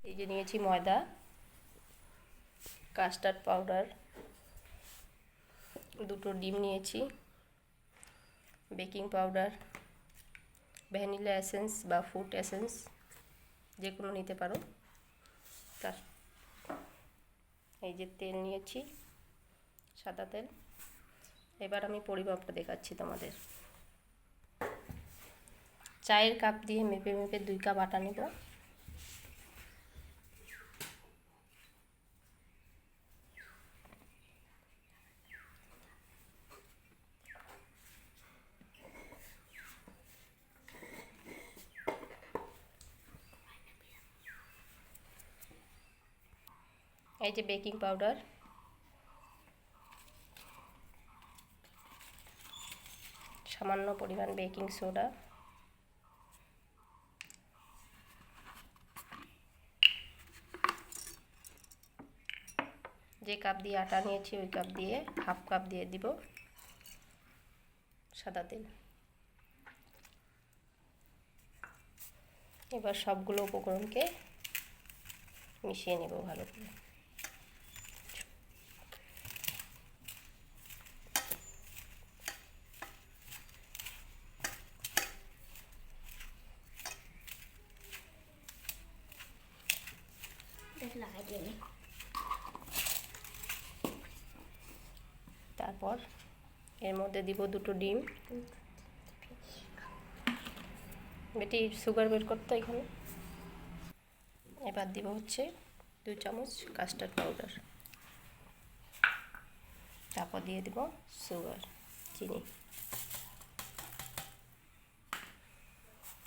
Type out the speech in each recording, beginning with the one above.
এই যে নিয়েছি ময়দা, কাস্টার্ড পাউডার, দুটো ডিম নিয়েছি, বেকিং পাউডার, ভ্যানিলা এসেন্স বা ফুড এসেন্স যে কোনো নিতে পারো। তার এই যে তেল নিয়েছি, সাদা তেল। এবার আমি পরিমাপটা দেখাচ্ছি তোমাদের। চায়ের কাপ দিয়ে মেপে মেপে 2 কাপ আটা নেব। এই যে বেকিং পাউডার, সামান্য পরিমাণ বেকিং সোডা, যে কাপ দিয়ে আটা নিয়েছি ওই কাপ দিয়ে হাফ কাপ দিয়ে দিব সাদা তেল। এবার সবগুলো উপকরণকে মিশিয়ে নেব ভালো করে। তারপর এর মধ্যে দিব 2টো ডিম। বেটি সুগার বের করতে এখানে। এবার দিব হচ্ছে 2 চামচ কাস্টার্ড পাউডার। তারপর দিয়ে দিব সুগার, চিনি।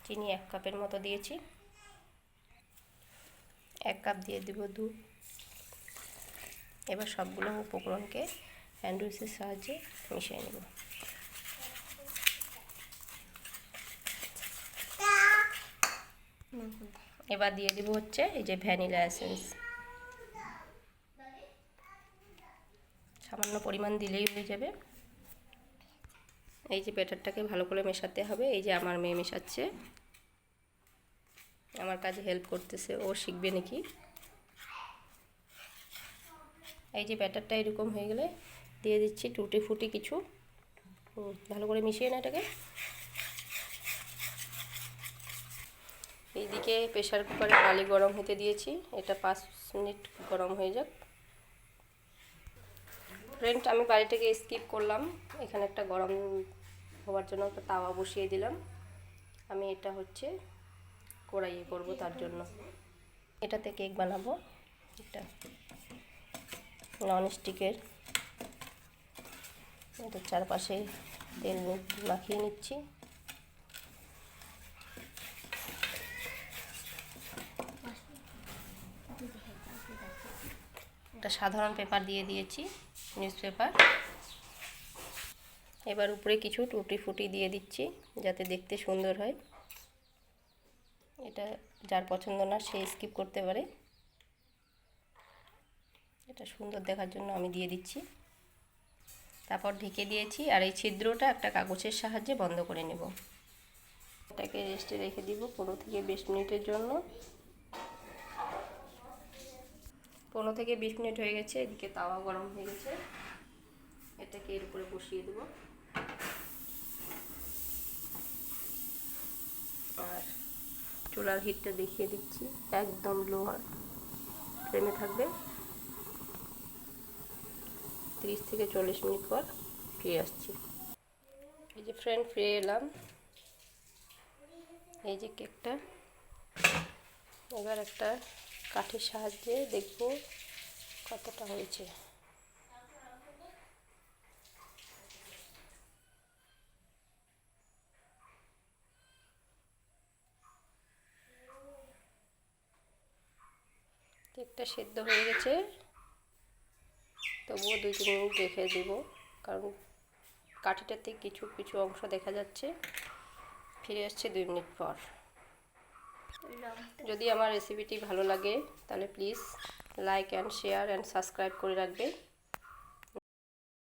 চিনি 1 কাপের মতো দিয়েছি। 1 কাপ দিয়ে দিব দুধ। এবার সবগুলো উপকরণকে হ্যান্ড উইচের সাহায্যে মিশিয়ে নেব। এবার দিয়ে দিব হচ্ছে এই যে ভ্যানিলা এসেন্স, সামান্য পরিমাণ দিলেই হয়ে যাবে। এই যে ব্যাটারটাকে ভালো করে মেশাতে হবে। এই যে আমার মেয়ে মেশাচ্ছে, আমার কাজে হেল্প করতেছে, ও শিখবে নাকি। এই যে ব্যাটারটা এরকম হয়ে গেলে দিয়ে দিচ্ছি টুটি ফুটি কিছু। ভালো করে মিশিয়ে না এটাকে। এইদিকে প্রেসার কুকারে ডালি গরম হতে দিয়েছি, এটা 5 মিনিট গরম হয়ে যাক। ফ্রেন্ড, আমি বাড়ি থেকে স্কিপ করলাম, এখানে একটা গরম হওয়ার জন্য একটা তাওয়া বসিয়ে দিলাম। আমি এটা হচ্ছে কড়াইয়ে করব, তার জন্য এটাতে কেক বানাবো। এটা ননস্টিকের, এটা চারপাশে তেল মাখিয়ে নিচ্ছি। একটা সাধারণ পেপার দিয়ে দিয়েছি, নিউজ পেপার। এবার উপরে কিছু টুটি ফুটি দিয়ে দিচ্ছি যাতে দেখতে সুন্দর হয়। এটা যার পছন্দ না সে স্কিপ করতে পারে, এটা সুন্দর দেখার জন্য আমি দিয়ে দিচ্ছি। তারপর ঢেকে দিয়েছি, আর এই ছিদ্রটা একটা কাগজের সাহায্যে বন্ধ করে নেব। এটাকে রেস্টে রেখে দিব 15 থেকে 20 মিনিটের জন্য। 15 থেকে 20 মিনিট হয়ে গেছে। এদিকে তাওয়া গরম হয়ে গেছে, এটাকে এর উপরে বসিয়ে দেব। আর চুলার হিটটা দেখিয়ে দিচ্ছি, একদম লো ফ্লেমে থাকবে। 30 থেকে 40 মিনিট পর ফিরে আসছি। এই যে ফ্রেন্ড, ফিরে এলাম। এই যে কেকটা, এবার একটা কাঠির সাহায্যে দেখব কতটা হয়েছে। কেকটা সেদ্ধ হয়ে গেছে, তবুও 2-3 মিনিট রেখে দেব, কারণ কাঠিটাতে কিছু কিছু অংশ দেখা যাচ্ছে। ফিরে আসছে 2 মিনিট পর। যদি আমার রেসিপিটি ভালো লাগে তাহলে please like and share and subscribe করে রাখবে।